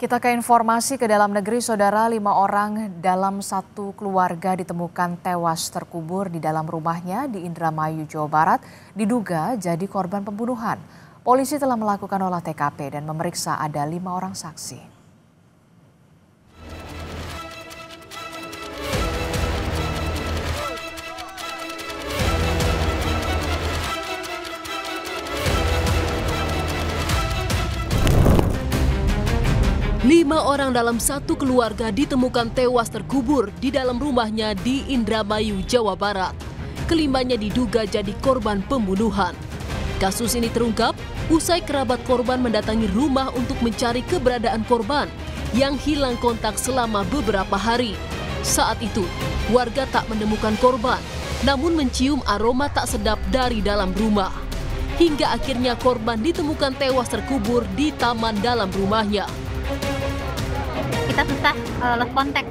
Kita ke informasi ke dalam negeri, saudara. 5 orang dalam satu keluarga ditemukan tewas terkubur di dalam rumahnya di Indramayu, Jawa Barat, diduga jadi korban pembunuhan. Polisi telah melakukan olah TKP dan memeriksa ada 5 orang saksi. 5 orang dalam satu keluarga ditemukan tewas terkubur di dalam rumahnya di Indramayu, Jawa Barat. Kelimanya diduga jadi korban pembunuhan. Kasus ini terungkap usai kerabat korban mendatangi rumah untuk mencari keberadaan korban yang hilang kontak selama beberapa hari. Saat itu, warga tak menemukan korban, namun mencium aroma tak sedap dari dalam rumah. Hingga akhirnya korban ditemukan tewas terkubur di taman dalam rumahnya. Kita susah lost contact,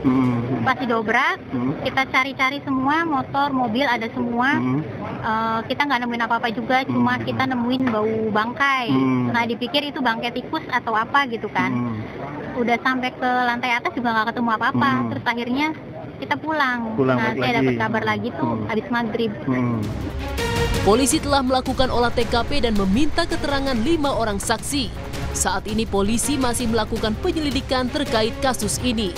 pas didobrak, kita cari-cari semua, motor, mobil ada semua, kita nggak nemuin apa-apa juga, cuma kita nemuin bau bangkai. Nah dipikir itu bangkai tikus atau apa gitu kan. Udah sampai ke lantai atas juga nggak ketemu apa-apa, terus akhirnya kita pulang. Nah saya dapat kabar lagi tuh habis maghrib. Polisi telah melakukan olah TKP dan meminta keterangan 5 orang saksi. Saat ini polisi masih melakukan penyelidikan terkait kasus ini.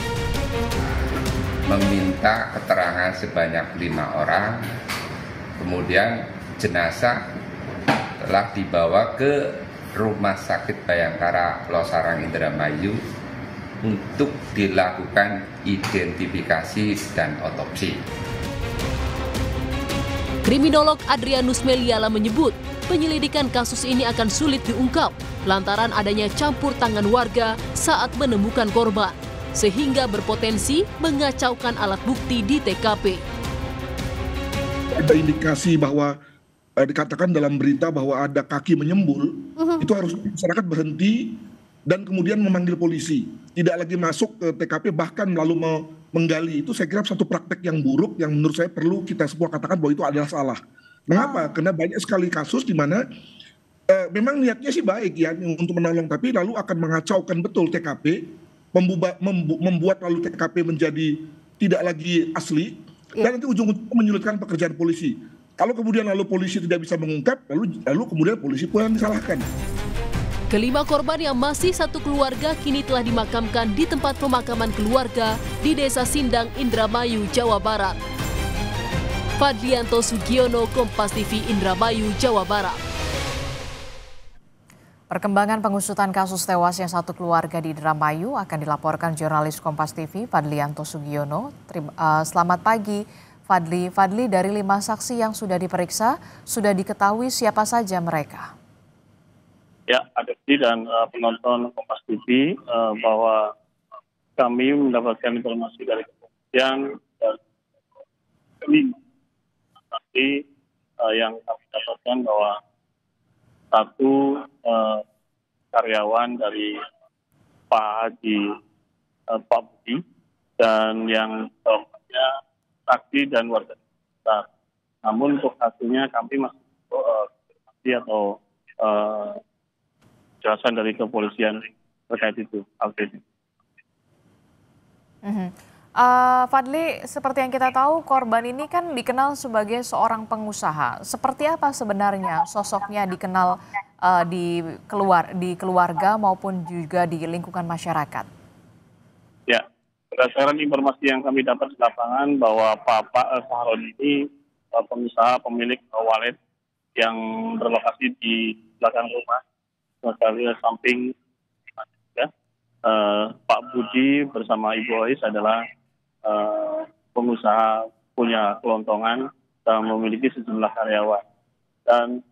Meminta keterangan sebanyak 5 orang, kemudian jenazah telah dibawa ke Rumah Sakit Bayangkara Losarang Indramayu untuk dilakukan identifikasi dan otopsi. Kriminolog Adrianus Meliala menyebut, penyelidikan kasus ini akan sulit diungkap lantaran adanya campur tangan warga saat menemukan korban, sehingga berpotensi mengacaukan alat bukti di TKP. Ada indikasi bahwa dikatakan dalam berita bahwa ada kaki menyembul, itu harus masyarakat berhenti dan kemudian memanggil polisi. Tidak lagi masuk ke TKP bahkan lalu menggali. Itu saya kira satu praktek yang buruk yang menurut saya perlu kita semua katakan bahwa itu adalah salah. Mengapa? Karena banyak sekali kasus di mana memang niatnya sih baik ya untuk menolong, tapi lalu akan mengacaukan betul TKP, membuat lalu TKP menjadi tidak lagi asli, dan nanti ujung-ujungnya menyulitkan pekerjaan polisi. Kalau kemudian lalu polisi tidak bisa mengungkap, lalu kemudian polisi pun yang disalahkan. Kelima korban yang masih satu keluarga kini telah dimakamkan di tempat pemakaman keluarga di Desa Sindang, Indramayu, Jawa Barat. Fadlianto Sugiono, Kompas TV, Indramayu, Jawa Barat. Perkembangan pengusutan kasus tewasnya satu keluarga di Indramayu akan dilaporkan jurnalis Kompas TV Fadlianto Sugiono. Selamat pagi Fadli. Fadli, dari 5 saksi yang sudah diperiksa, sudah diketahui siapa saja mereka? Ya, Adepti dan penonton Kompas TV, bahwa kami mendapatkan informasi dari kepolisian dan saksi yang kami dapatkan bahwa satu karyawan dari Pak Haji Pak Budi dan yang lainnya saksi dan warga sekitar. Namun untuk hasilnya kami masih atau jelasan dari kepolisian terkait itu. Fadli, seperti yang kita tahu, korban ini kan dikenal sebagai seorang pengusaha. Seperti apa sebenarnya sosoknya dikenal di keluarga maupun juga di lingkungan masyarakat? Ya, berdasarkan informasi yang kami dapat di lapangan bahwa Pak Sahroni ini pengusaha pemilik walet yang berlokasi di belakang rumah, samping ya. Pak Budi bersama Ibu Ois adalah pengusaha punya kelontongan dan memiliki sejumlah karyawan, dan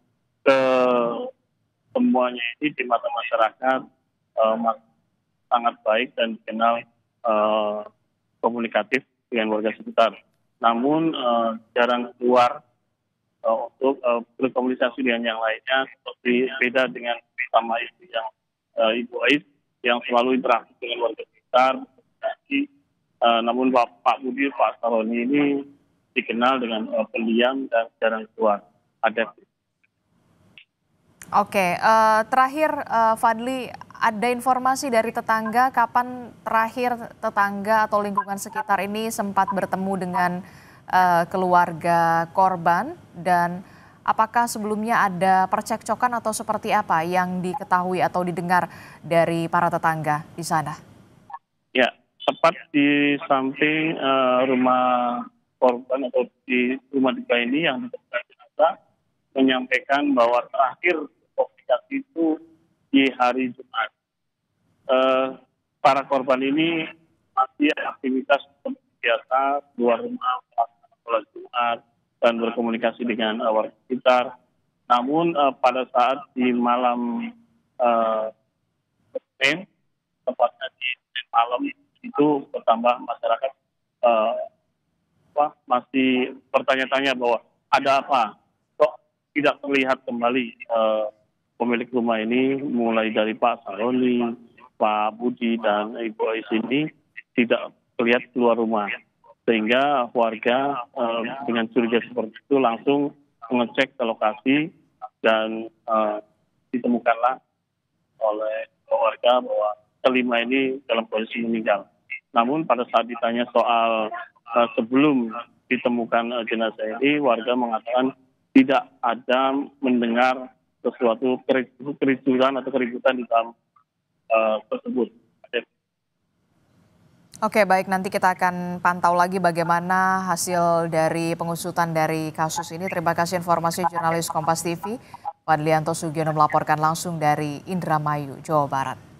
semuanya ini di mata masyarakat sangat baik dan dikenal komunikatif dengan warga sekitar. Namun jarang keluar untuk berkomunikasi dengan yang lainnya, seperti beda dengan sama istri yang Ibu Ois yang selalu interaksi dengan warga sekitar. Namun Pak Budi, Pak Sahroni ini dikenal dengan pendiam dan jarang keluar. Oke, terakhir Fadli, ada informasi dari tetangga kapan terakhir tetangga atau lingkungan sekitar ini sempat bertemu dengan keluarga korban, dan apakah sebelumnya ada percekcokan atau seperti apa yang diketahui atau didengar dari para tetangga di sana? Ya, tepat di samping rumah korban atau di rumah duka ini yang ditemukan jenazah menyampaikan bahwa terakhir komunikasi itu di hari Jumat. Para korban ini masih aktivitas seperti biasa, keluar rumah, sholat Jumat, dan berkomunikasi dengan warga sekitar. Namun pada saat di malam Senin, tepatnya di malam itu bertambah masyarakat masih bertanya-tanya bahwa ada apa, kok tidak terlihat kembali pemilik rumah ini, mulai dari Pak Saroni, Pak Budi, dan Ibu Ais ini tidak terlihat keluar rumah. Sehingga warga dengan curiga seperti itu langsung mengecek ke lokasi dan ditemukanlah oleh warga bahwa kelima ini dalam kondisi meninggal. Namun pada saat ditanya soal sebelum ditemukan jenazah ini, warga mengatakan tidak ada mendengar sesuatu kericuhan atau keributan di dalam tersebut. Oke, baik, nanti kita akan pantau lagi bagaimana hasil dari pengusutan dari kasus ini. Terima kasih informasi jurnalis Kompas TV, Fadlianto Sugiono melaporkan langsung dari Indramayu, Jawa Barat.